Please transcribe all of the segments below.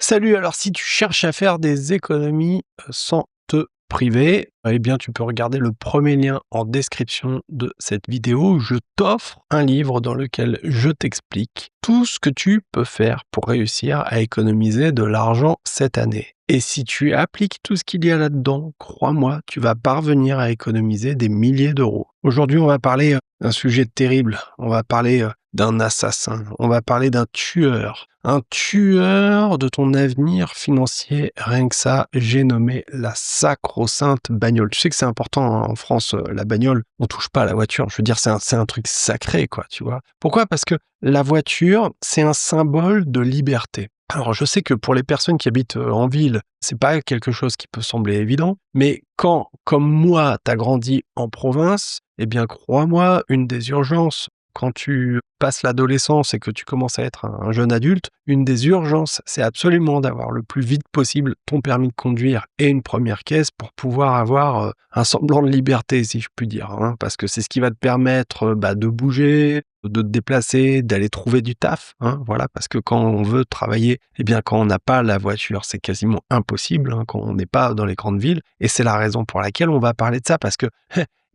Salut, alors si tu cherches à faire des économies sans te priver, eh bien tu peux regarder le premier lien en description de cette vidéo où je t'offre un livre dans lequel je t'explique tout ce que tu peux faire pour réussir à économiser de l'argent cette année. Et si tu appliques tout ce qu'il y a là-dedans, crois-moi, tu vas parvenir à économiser des milliers d'euros. Aujourd'hui, on va parler d'un sujet terrible. On va parler d'un assassin. On va parler d'un tueur. Un tueur de ton avenir financier. Rien que ça, j'ai nommé la sacro-sainte bagnole. Tu sais que c'est important hein, en France, la bagnole, on touche pas à la voiture. Je veux dire, c'est un truc sacré, quoi, tu vois. Pourquoi? Parce que la voiture, c'est un symbole de liberté. Alors, je sais que pour les personnes qui habitent en ville, c'est pas quelque chose qui peut sembler évident, mais quand, comme moi, t'as grandi en province, eh bien, crois-moi, une des urgences quand tu passes l'adolescence et que tu commences à être un jeune adulte, une des urgences, c'est absolument d'avoir le plus vite possible ton permis de conduire et une première caisse pour pouvoir avoir un semblant de liberté, si je puis dire, hein, parce que c'est ce qui va te permettre de bouger, de te déplacer, d'aller trouver du taf, hein, voilà, parce que quand on veut travailler, eh bien, quand on n'a pas la voiture, c'est quasiment impossible, hein, quand on n'est pas dans les grandes villes, et c'est la raison pour laquelle on va parler de ça, parce que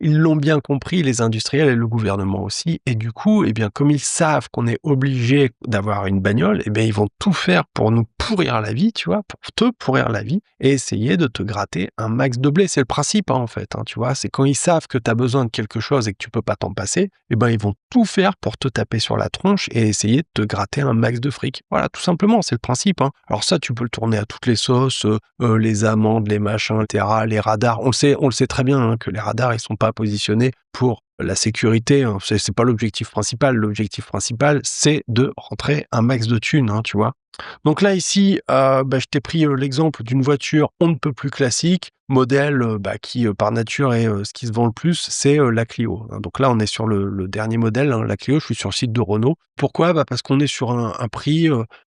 ils l'ont bien compris, les industriels et le gouvernement aussi. Et du coup, eh bien, comme ils savent qu'on est obligé d'avoir une bagnole, eh bien, ils vont tout faire pour nous pourrir la vie, tu vois, pour te pourrir la vie et essayer de te gratter un max de blé. C'est le principe, hein, en fait, hein, tu vois. C'est quand ils savent que tu as besoin de quelque chose et que tu peux pas t'en passer, eh ben, ils vont tout faire pour te taper sur la tronche et essayer de te gratter un max de fric. Voilà, tout simplement, c'est le principe, hein. Alors ça, tu peux le tourner à toutes les sauces, les amendes, les machins, etc., les radars. On le sait très bien hein, que les radars, ils sont pas positionnés pour la sécurité, hein. C'est pas l'objectif principal. L'objectif principal, c'est de rentrer un max de thunes, hein, tu vois. Donc là, ici, je t'ai pris l'exemple d'une voiture on ne peut plus classique, modèle qui, par nature, est ce qui se vend le plus, c'est la Clio, hein. Donc là, on est sur le dernier modèle, hein, la Clio, je suis sur le site de Renault. Pourquoi? Parce qu'on est sur un prix,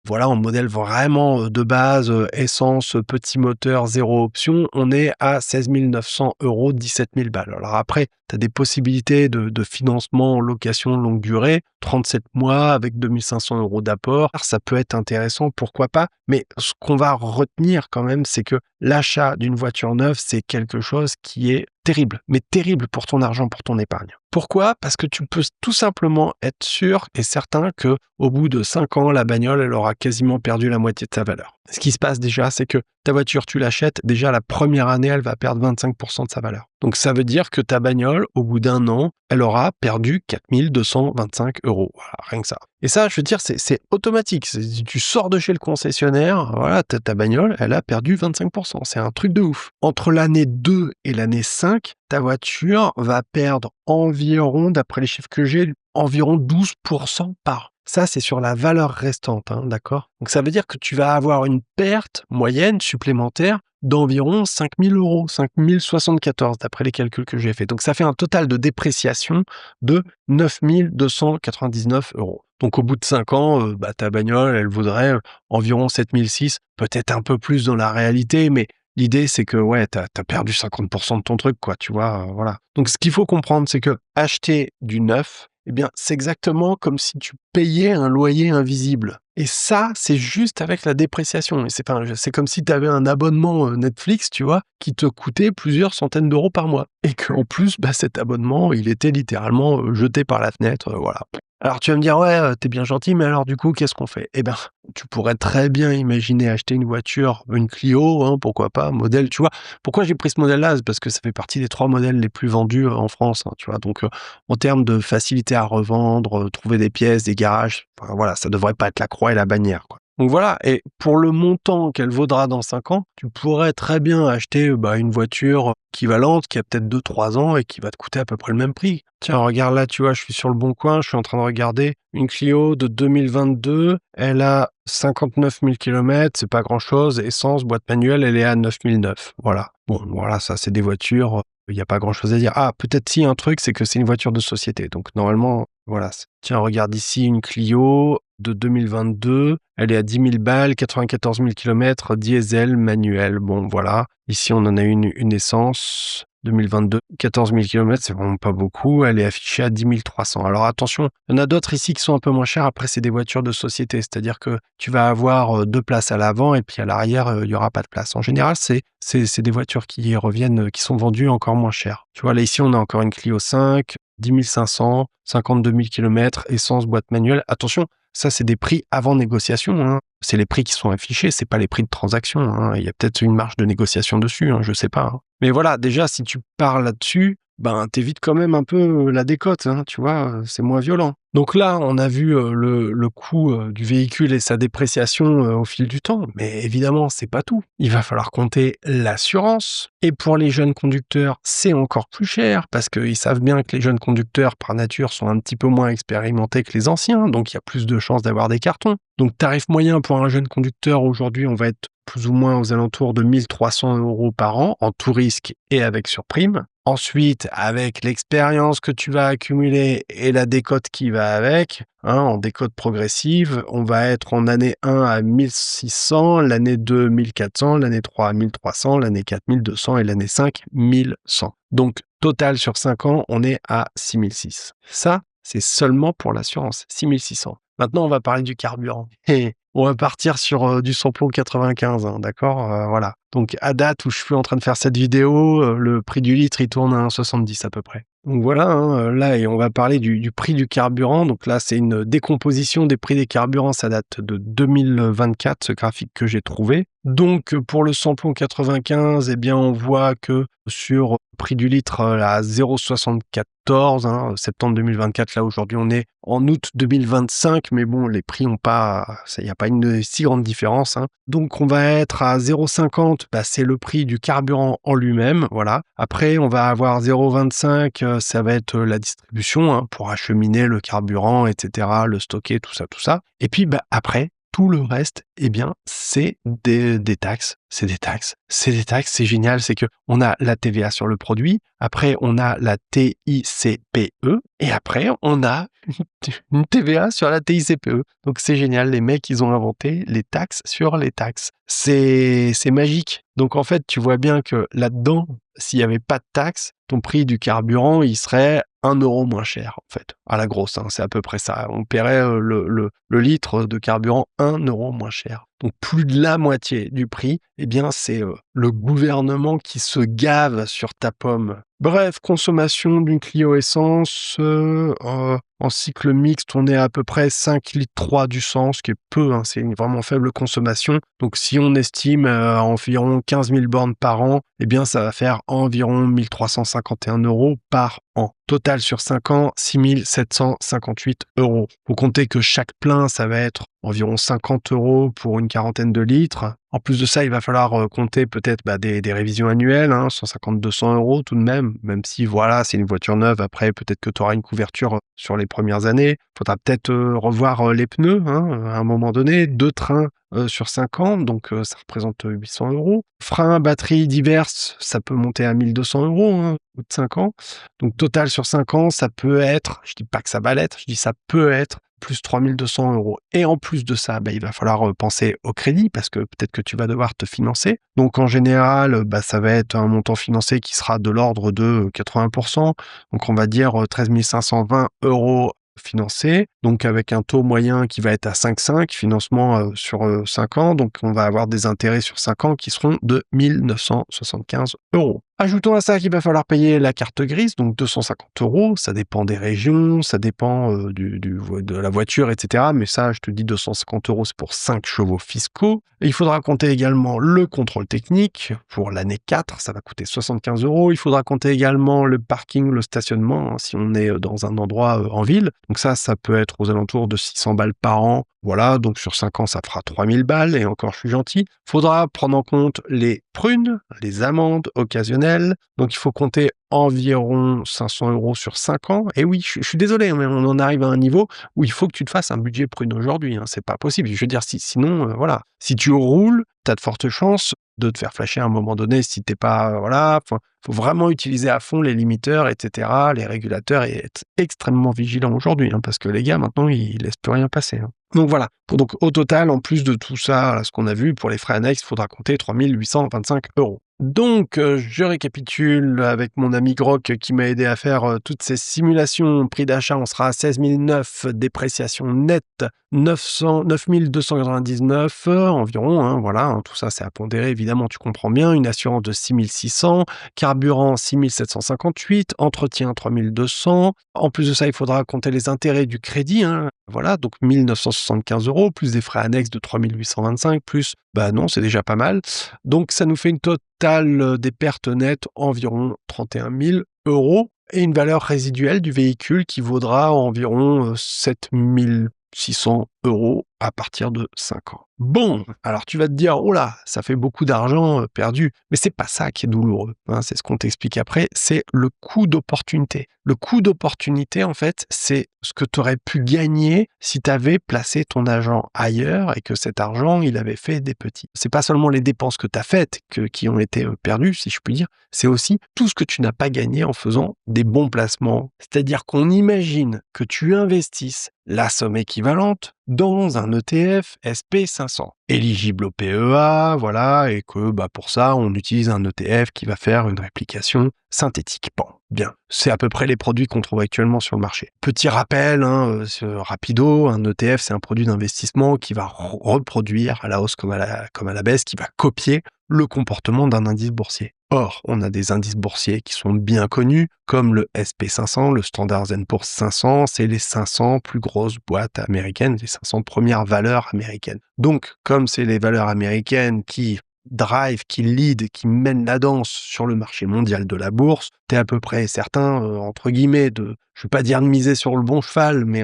voilà, en modèle vraiment de base, essence, petit moteur, 0 option, on est à 16 900 €, 17 000 balles. Alors après, tu as des possibilités de financement en location longue durée, 37 mois avec 2 500 € d'apport. Ça peut être intéressant, pourquoi pas? Mais ce qu'on va retenir quand même, c'est que l'achat d'une voiture neuve, c'est quelque chose qui est terrible, mais terrible pour ton argent, pour ton épargne. Pourquoi? Parce que tu peux tout simplement être sûr et certain que au bout de 5 ans, la bagnole, elle aura quasiment perdu la moitié de sa valeur. Ce qui se passe déjà, c'est que ta voiture, tu l'achètes, déjà la première année, elle va perdre 25% de sa valeur. Donc ça veut dire que ta bagnole, au bout d'un an, elle aura perdu 4 225 €. Voilà, rien que ça. Et ça, je veux dire, c'est automatique. Tu sors de chez le concessionnaire, voilà, ta bagnole, elle a perdu 25%. C'est un truc de ouf. Entre l'année 2 et l'année 5, ta voiture va perdre environ, d'après les chiffres que j'ai, environ 12% par. Ça, c'est sur la valeur restante, hein, d'accord? Donc ça veut dire que tu vas avoir une perte moyenne supplémentaire d'environ 5 000 €, 5 074 d'après les calculs que j'ai fait. Donc ça fait un total de dépréciation de 9 299 €. Donc au bout de 5 ans, ta bagnole, elle vaudrait environ 7 600, peut-être un peu plus dans la réalité, mais l'idée c'est que ouais, t'as perdu 50% de ton truc, quoi, tu vois, voilà. Donc ce qu'il faut comprendre, c'est que acheter du neuf, eh bien, c'est exactement comme si tu payais un loyer invisible. Et ça, c'est juste avec la dépréciation. Et c'est comme si tu avais un abonnement Netflix, tu vois, qui te coûtait plusieurs centaines d'euros par mois. Et qu'en plus, cet abonnement, il était littéralement jeté par la fenêtre, voilà. Alors tu vas me dire, ouais, t'es bien gentil, mais alors du coup, qu'est-ce qu'on fait? Eh ben, tu pourrais très bien imaginer acheter une voiture, une Clio, hein, pourquoi pas, modèle, tu vois. Pourquoi j'ai pris ce modèle-là? C'est parce que ça fait partie des 3 modèles les plus vendus en France, hein, tu vois. Donc, en termes de facilité à revendre, trouver des pièces, des garages, enfin, voilà, ça devrait pas être la croix et la bannière, quoi. Donc voilà, et pour le montant qu'elle vaudra dans 5 ans, tu pourrais très bien acheter une voiture équivalente qui a peut-être 2-3 ans et qui va te coûter à peu près le même prix. Tiens, regarde là, tu vois, je suis sur le Bon Coin, je suis en train de regarder une Clio de 2022, elle a 59 000 km, c'est pas grand-chose, essence, boîte manuelle, elle est à 9 900. Voilà. Bon, voilà, ça c'est des voitures, il n'y a pas grand-chose à dire. Ah, peut-être si un truc, c'est que c'est une voiture de société, donc normalement, voilà. Tiens, regarde ici une Clio de 2022, elle est à 10 000 balles, 94 000 km, diesel, manuel, bon voilà. Ici, on en a une essence, 2022, 14 000 km, c'est vraiment pas beaucoup. Elle est affichée à 10 300. Alors attention, il y en a d'autres ici qui sont un peu moins chères. Après, c'est des voitures de société, c'est-à-dire que tu vas avoir 2 places à l'avant et puis à l'arrière, il y aura pas de place. En général, c'est des voitures qui reviennent, qui sont vendues encore moins chères. Tu vois, là, ici, on a encore une Clio 5, 10 500, 52 000 km, essence, boîte manuelle. Attention, ça, c'est des prix avant négociation, hein. C'est les prix qui sont affichés, c'est pas les prix de transaction, hein. Il y a peut-être une marge de négociation dessus, hein, je sais pas, hein. Mais voilà, déjà, si tu pars là-dessus, ben, t'évites quand même un peu la décote, hein, tu vois, c'est moins violent. Donc là, on a vu le coût du véhicule et sa dépréciation au fil du temps, mais évidemment, c'est pas tout. Il va falloir compter l'assurance. Et pour les jeunes conducteurs, c'est encore plus cher parce qu'ils savent bien que les jeunes conducteurs, par nature, sont un petit peu moins expérimentés que les anciens, donc il y a plus de chances d'avoir des cartons. Donc tarif moyen pour un jeune conducteur, aujourd'hui, on va être plus ou moins aux alentours de 1 300 € par an, en tout risque et avec surprime. Ensuite, avec l'expérience que tu vas accumuler et la décote qui va avec, hein, en décote progressive, on va être en année 1 à 1 600, l'année 2 1 400, l'année 3 1 300, l'année 4 1 200 et l'année 5 1 100. Donc, total sur 5 ans, on est à 6 600. Ça, c'est seulement pour l'assurance, 6 600. Maintenant, on va parler du carburant. Et on va partir sur du samplon 95, hein, d'accord, voilà. Donc, à date où je suis en train de faire cette vidéo, le prix du litre, il tourne à 1,70 à peu près. Donc voilà, hein, là, et on va parler du prix du carburant. Donc là, c'est une décomposition des prix des carburants. Ça date de 2024, ce graphique que j'ai trouvé. Donc, pour le samplon 95, eh bien, on voit que sur le prix du litre à 0,74, hein, septembre 2024, là, aujourd'hui, on est en août 2025, mais bon, les prix n'ont pas, il n'y a pas une si grande différence, hein. Donc, on va être à 0,50, bah, c'est le prix du carburant en lui-même, voilà. Après, on va avoir 0,25, ça va être la distribution, hein, pour acheminer le carburant, etc., le stocker, tout ça, tout ça. Et puis, bah, après, tout le reste, eh bien, c'est des taxes. C'est des taxes. C'est des taxes. C'est génial. C'est que on a la TVA sur le produit. Après, on a la TICPE. Et après, on a une TVA sur la TICPE. Donc, c'est génial. Les mecs, ils ont inventé les taxes sur les taxes. C'est magique. Donc, en fait, tu vois bien que là-dedans, s'il n'y avait pas de taxes, ton prix du carburant, il serait 1 € moins cher, en fait. À la grosse, hein, c'est à peu près ça. On paierait le litre de carburant 1 € moins cher. Donc, plus de la moitié du prix, eh bien, c'est le gouvernement qui se gave sur ta pomme. Bref, consommation d'une Clio essence, en cycle mixte, on est à peu près 5 litres 3 du sang, ce qui est peu, hein, c'est une vraiment faible consommation. Donc, si on estime environ 15 000 bornes par an, eh bien, ça va faire environ 1 351 € par an. Total sur 5 ans, 6 758 €. Faut compter que chaque plein, ça va être environ 50 € pour une quarantaine de litres. En plus de ça, il va falloir compter peut-être des révisions annuelles, hein, 150-200 € tout de même si voilà, c'est une voiture neuve. Après, peut-être que tu auras une couverture sur les premières années. Faudra peut-être revoir les pneus, hein, à un moment donné. 2 trains sur 5 ans, donc ça représente 800 €. Freins, batteries diverses, ça peut monter à 1 200 €, hein, au bout de 5 ans. Donc total sur 5 ans, ça peut être, je dis pas que ça va l'être, je dis ça peut être plus 3 200 €. Et en plus de ça, il va falloir penser au crédit parce que peut-être que tu vas devoir te financer. Donc en général, ça va être un montant financé qui sera de l'ordre de 80%. Donc on va dire 13 520 € financés, donc avec un taux moyen qui va être à 5,5, financement sur 5 ans, donc on va avoir des intérêts sur 5 ans qui seront de 1 975 €. Ajoutons à ça qu'il va falloir payer la carte grise, donc 250 €, ça dépend des régions, ça dépend de la voiture, etc. Mais ça, je te dis 250 €, c'est pour 5 chevaux fiscaux. Et il faudra compter également le contrôle technique pour l'année 4, ça va coûter 75 €. Il faudra compter également le parking, le stationnement, hein, si on est dans un endroit en ville. Donc ça peut être aux alentours de 600 balles par an. Voilà, donc sur 5 ans, ça fera 3000 balles, et encore, je suis gentil. Faudra prendre en compte les prunes, les amendes occasionnelles. Donc, il faut compter environ 500 € sur 5 ans. Et oui, je suis désolé, mais on en arrive à un niveau où il faut que tu te fasses un budget prune aujourd'hui, hein. C'est pas possible. Je veux dire, sinon, voilà. Si tu roules, tu as de fortes chances de te faire flasher à un moment donné si t'es pas, voilà. Enfin, faut vraiment utiliser à fond les limiteurs, etc., les régulateurs, et être extrêmement vigilant aujourd'hui, hein, parce que les gars, maintenant, ils laissent plus rien passer, hein. Donc voilà. Donc au total, en plus de tout ça, là, ce qu'on a vu pour les frais annexes, il faudra compter 3 825 €. Donc, je récapitule avec mon ami Grok qui m'a aidé à faire, toutes ces simulations. Prix d'achat, on sera à 16 009, dépréciation nette 9 299 environ, hein, voilà, hein, tout ça c'est à pondérer évidemment, tu comprends bien. Une assurance de 6 600, carburant 6 758, entretien 3 200. En plus de ça, il faudra compter les intérêts du crédit, hein, voilà, donc 1 975 €, plus des frais annexes de 3 825, plus bah non, c'est déjà pas mal. Donc ça nous fait une totale des pertes nettes environ 31 000 € et une valeur résiduelle du véhicule qui vaudra environ 7 600 € à partir de 5 ans. Bon, alors tu vas te dire, oh là, ça fait beaucoup d'argent perdu, mais c'est pas ça qui est douloureux, hein, c'est ce qu'on t'explique après, c'est le coût d'opportunité. Le coût d'opportunité, en fait, c'est ce que tu aurais pu gagner si tu avais placé ton argent ailleurs et que cet argent, il avait fait des petits. C'est pas seulement les dépenses que tu as faites qui ont été perdues, si je puis dire, c'est aussi tout ce que tu n'as pas gagné en faisant des bons placements. C'est-à-dire qu'on imagine que tu investisses la somme équivalente dans un ETF SP500, éligible au PEA, voilà, et que pour ça, on utilise un ETF qui va faire une réplication synthétique. Bon, bien, c'est à peu près les produits qu'on trouve actuellement sur le marché. Petit rappel, rapido, un ETF, c'est un produit d'investissement qui va reproduire à la hausse comme à la baisse, qui va copier le comportement d'un indice boursier. Or, on a des indices boursiers qui sont bien connus, comme le SP500, le Standard & Poor's 500, c'est les 500 plus grosses boîtes américaines, les 500 premières valeurs américaines. Donc, comme c'est les valeurs américaines qui drive, qui lead, qui mène la danse sur le marché mondial de la bourse, t'es à peu près certain, entre guillemets, je vais pas dire de miser sur le bon cheval, mais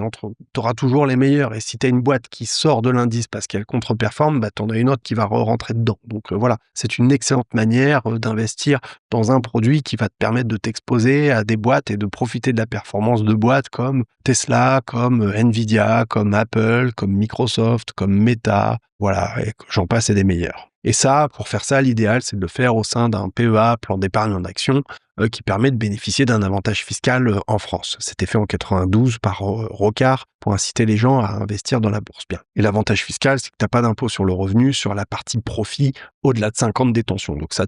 t'auras toujours les meilleurs. Et si t'as une boîte qui sort de l'indice parce qu'elle contre-performe, t'en as une autre qui va rentrer dedans. Donc voilà, c'est une excellente manière d'investir dans un produit qui va te permettre de t'exposer à des boîtes et de profiter de la performance de boîtes comme Tesla, comme Nvidia, comme Apple, comme Microsoft, comme Meta, voilà, et j'en passe et des meilleurs. Et ça, pour faire ça, l'idéal, c'est de le faire au sein d'un PEA, plan d'épargne en action, qui permet de bénéficier d'un avantage fiscal en France. C'était fait en 92 par Rocard pour inciter les gens à investir dans la bourse. Bien. Et l'avantage fiscal, c'est que t'as pas d'impôt sur le revenu sur la partie profit au-delà de 5 ans de détention. Donc ça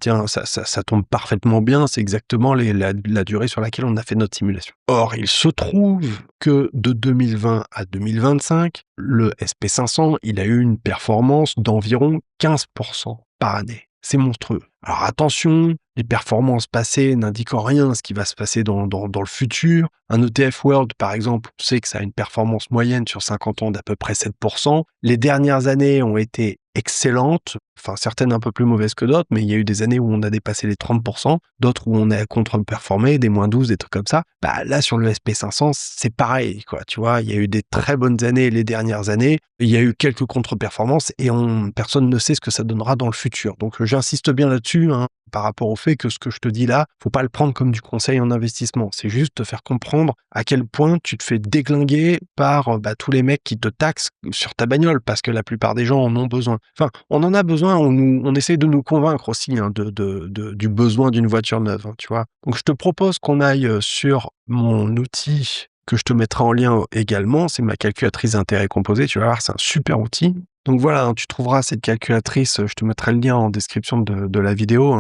tombe parfaitement bien, c'est exactement la durée sur laquelle on a fait notre simulation. Or, il se trouve que de 2020 à 2025, le SP500, il a eu une performance d'environ 15% par année. C'est monstrueux. Alors attention, les performances passées n'indiquent rien ce qui va se passer dans le futur. Un ETF World, par exemple, on sait que ça a une performance moyenne sur 50 ans d'à peu près 7%. Les dernières années ont été excellentes, enfin certaines un peu plus mauvaises que d'autres, mais il y a eu des années où on a dépassé les 30%, d'autres où on a contre-performé, des moins 12, des trucs comme ça. Là, sur le SP500, c'est pareil, quoi. Tu vois, il y a eu des très bonnes années les dernières années, il y a eu quelques contre-performances et personne ne sait ce que ça donnera dans le futur. Donc, j'insiste bien là-dessus, par rapport au fait que ce que je te dis là, faut pas le prendre comme du conseil en investissement. C'est juste te faire comprendre à quel point tu te fais déglinguer par tous les mecs qui te taxent sur ta bagnole, parce que la plupart des gens en ont besoin. Enfin, on en a besoin, on essaie de nous convaincre aussi du besoin d'une voiture neuve, tu vois. Donc je te propose qu'on aille sur mon outil que je te mettrai en lien également, c'est ma calculatrice d'intérêt composé, tu vas voir, c'est un super outil. Donc voilà, tu trouveras cette calculatrice, je te mettrai le lien en description de la vidéo,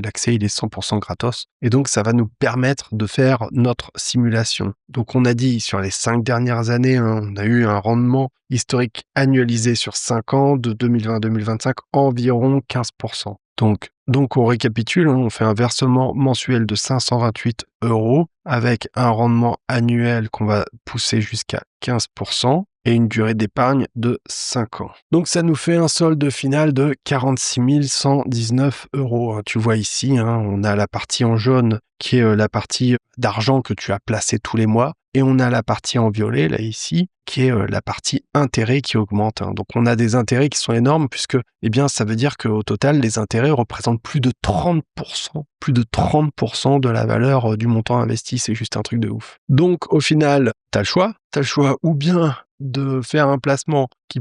l'accès il est 100% gratos. Et donc ça va nous permettre de faire notre simulation. Donc on a dit sur les 5 dernières années, on a eu un rendement historique annualisé sur 5 ans de 2020 à 2025 environ 15%. Donc on récapitule, on fait un versement mensuel de 528 € avec un rendement annuel qu'on va pousser jusqu'à 15%. Et une durée d'épargne de 5 ans. Donc ça nous fait un solde final de 46 119 €. Tu vois ici, on a la partie en jaune qui est la partie d'argent que tu as placé tous les mois. Et on a la partie en violet, là ici, qui est la partie intérêt qui augmente. Donc on a des intérêts qui sont énormes puisque, ça veut dire qu'au total, les intérêts représentent plus de 30% de la valeur du montant investi. C'est juste un truc de ouf. Donc au final, t'as le choix ou bien de faire un placement qui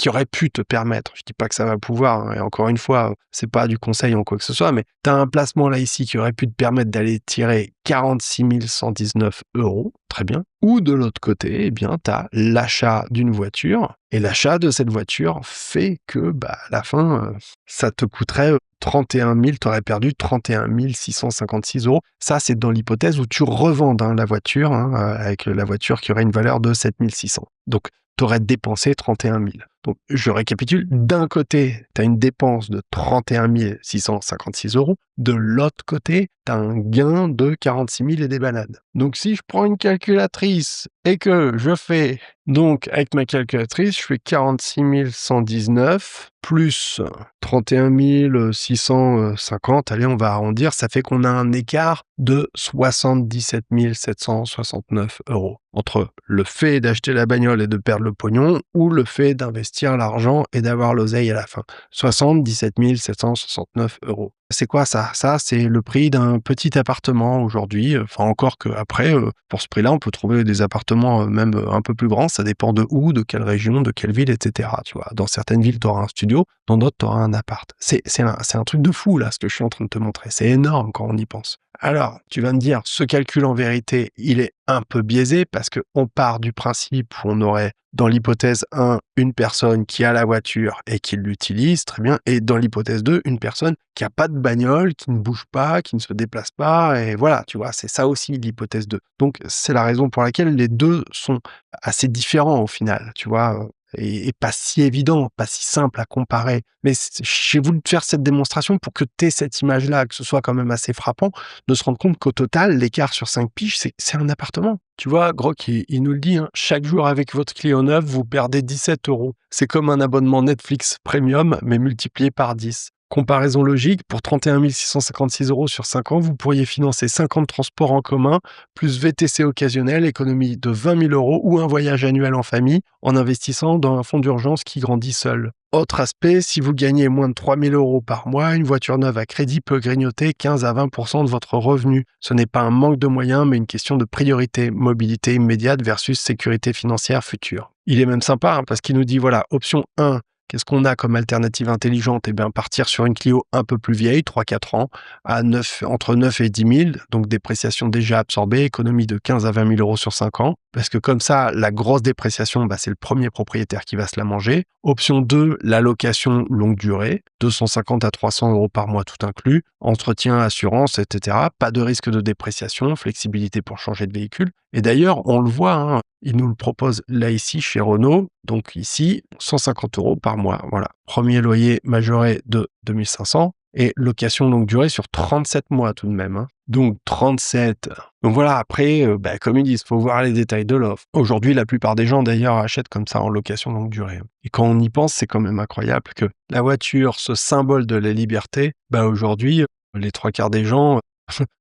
aurait pu te permettre, je dis pas que ça va pouvoir, et encore une fois, c'est pas du conseil en quoi que ce soit, mais tu as un placement là ici qui aurait pu te permettre d'aller tirer 46 119 €, très bien. Ou de l'autre côté, tu as l'achat d'une voiture, et l'achat de cette voiture fait que, à la fin, ça te coûterait 31 000, tu aurais perdu 31 656 €. Ça, c'est dans l'hypothèse où tu revendes la voiture, avec la voiture qui aurait une valeur de 7 600. Donc, tu aurais dépensé 31 000. Donc, je récapitule. D'un côté, tu as une dépense de 31 656 €. De l'autre côté, tu as un gain de 46 000 et des balades. Donc, si je prends une calculatrice et que je fais, donc, avec ma calculatrice, je fais 46 119 plus 31 650, allez, on va arrondir, ça fait qu'on a un écart de 77 769 € entre le fait d'acheter la bagnole et de perdre le pognon ou le fait d'investir l'argent et d'avoir l'oseille à la fin. 77 769 €. C'est quoi ça? Ça, c'est le prix d'un petit appartement aujourd'hui. Enfin, encore qu'après, pour ce prix-là, on peut trouver des appartements même un peu plus grands. Ça dépend de où, de quelle région, de quelle ville, etc. Tu vois, dans certaines villes, tu auras un studio, dans d'autres, tu auras un appart. C'est un truc de fou, là, ce que je suis en train de te montrer. C'est énorme quand on y pense. Alors, tu vas me dire, ce calcul en vérité, il est un peu biaisé parce qu'on part du principe où on aurait, dans l'hypothèse 1, une personne qui a la voiture et qui l'utilise, très bien, et dans l'hypothèse 2, une personne qui n'a pas de bagnole, qui ne bouge pas, qui ne se déplace pas, et voilà, tu vois, c'est ça aussi l'hypothèse 2. Donc, c'est la raison pour laquelle les deux sont assez différents au final, tu vois, et pas si évident, pas si simple à comparer. Mais j'ai voulu te faire cette démonstration pour que tu aies cette image-là, que ce soit quand même assez frappant, de se rendre compte qu'au total, l'écart sur 5 piges, c'est un appartement. Tu vois, Grok, il nous le dit, chaque jour avec votre Clio neuve, vous perdez 17 €. C'est comme un abonnement Netflix Premium, mais multiplié par 10. Comparaison logique, pour 31 656 € sur 5 ans, vous pourriez financer 50 transports en commun, plus VTC occasionnel, économie de 20 000 € ou un voyage annuel en famille, en investissant dans un fonds d'urgence qui grandit seul. Autre aspect, si vous gagnez moins de 3 000 € par mois, une voiture neuve à crédit peut grignoter 15 à 20% de votre revenu. Ce n'est pas un manque de moyens, mais une question de priorité, mobilité immédiate versus sécurité financière future. Il est même sympa, parce qu'il nous dit, voilà, option 1, qu'est-ce qu'on a comme alternative intelligente? Eh bien, partir sur une Clio un peu plus vieille, 3-4 ans, à entre 9 et 10 000, donc dépréciation déjà absorbée, économie de 15 à 20 000 € sur 5 ans, parce que comme ça, la grosse dépréciation, c'est le premier propriétaire qui va se la manger. Option 2, la location longue durée, 250 à 300 € par mois tout inclus, entretien, assurance, etc. Pas de risque de dépréciation, flexibilité pour changer de véhicule. Et d'ailleurs, on le voit, il nous le propose là ici chez Renault, donc ici, 150 € par mois. Voilà, premier loyer majoré de 2500 et location longue durée sur 37 mois tout de même. Donc 37. Donc voilà, après, comme ils disent, il faut voir les détails de l'offre. Aujourd'hui, la plupart des gens d'ailleurs achètent comme ça en location longue durée. Et quand on y pense, c'est quand même incroyable que la voiture, ce symbole de la liberté, aujourd'hui, les 3/4 des gens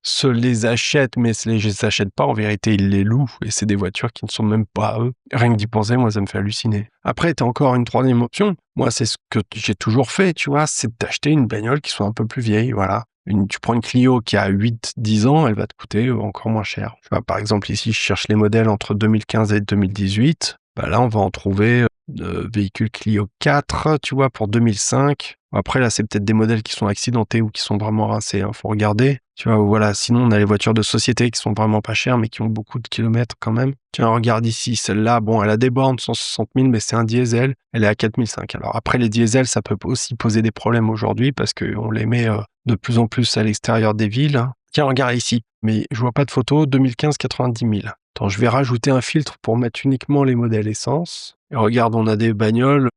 se les achètent, mais se les achètent pas. En vérité, ils les louent et c'est des voitures qui ne sont même pas à eux. Rien que d'y penser, moi, ça me fait halluciner. Après, t'as encore une troisième option. Moi, c'est ce que j'ai toujours fait, tu vois, c'est d'acheter une bagnole qui soit un peu plus vieille, voilà. Tu prends une Clio qui a 8-10 ans, elle va te coûter encore moins cher. Tu vois, par exemple, ici, je cherche les modèles entre 2015 et 2018. Là, on va en trouver véhicule Clio 4, tu vois, pour 2005. Après, là, c'est peut-être des modèles qui sont accidentés ou qui sont vraiment rincés, faut regarder. Tu vois, voilà, sinon, on a les voitures de société qui sont vraiment pas chères, mais qui ont beaucoup de kilomètres quand même. Tiens, regarde ici, celle-là, elle a des bornes, 160 000, mais c'est un diesel, elle est à 4005. Alors après, les diesels, ça peut aussi poser des problèmes aujourd'hui parce qu'on les met de plus en plus à l'extérieur des villes. Tiens, regarde ici, mais je vois pas de photo, 2015, 90 000. Attends, je vais rajouter un filtre pour mettre uniquement les modèles essence. Et regarde, on a des bagnoles,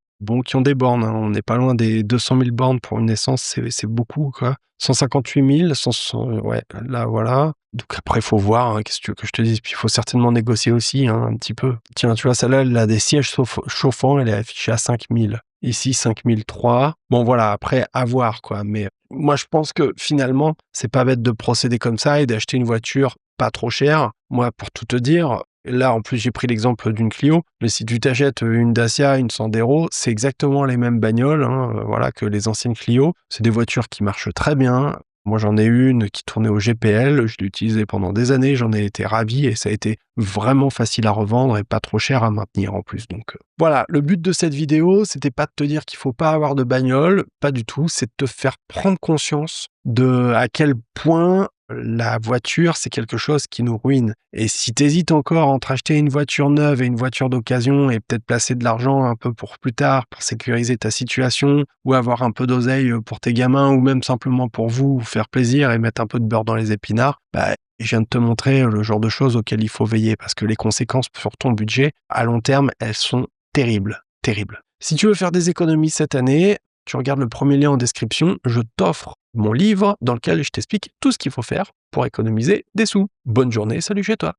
qui ont des bornes, on n'est pas loin des 200 000 bornes pour une essence, c'est beaucoup, quoi. 158 000, ouais, là, voilà. Donc après, il faut voir, qu'est-ce que tu veux que je te dise. Puis il faut certainement négocier aussi, un petit peu. Tiens, tu vois, celle-là, elle a des sièges chauffants, elle est affichée à 5 000. Ici, 5 003. Bon, voilà, après, à voir, quoi. Mais moi, je pense que finalement, c'est pas bête de procéder comme ça et d'acheter une voiture pas trop chère. Moi, pour tout te dire, là, en plus, j'ai pris l'exemple d'une Clio, mais si tu t'achètes une Dacia, une Sandero, c'est exactement les mêmes bagnoles, voilà, que les anciennes Clio. C'est des voitures qui marchent très bien. Moi, j'en ai une qui tournait au GPL, je l'ai utilisée pendant des années, j'en ai été ravi et ça a été vraiment facile à revendre et pas trop cher à maintenir en plus. Donc voilà, le but de cette vidéo, c'était pas de te dire qu'il faut pas avoir de bagnole, pas du tout, c'est de te faire prendre conscience de à quel point la voiture, c'est quelque chose qui nous ruine. Et si tu hésites encore entre acheter une voiture neuve et une voiture d'occasion et peut-être placer de l'argent un peu pour plus tard, pour sécuriser ta situation, ou avoir un peu d'oseille pour tes gamins, ou même simplement pour vous faire plaisir et mettre un peu de beurre dans les épinards, je viens de te montrer le genre de choses auxquelles il faut veiller parce que les conséquences sur ton budget, à long terme, elles sont terribles, terribles. Si tu veux faire des économies cette année, tu regardes le premier lien en description, je t'offre mon livre dans lequel je t'explique tout ce qu'il faut faire pour économiser des sous. Bonne journée, salut chez toi.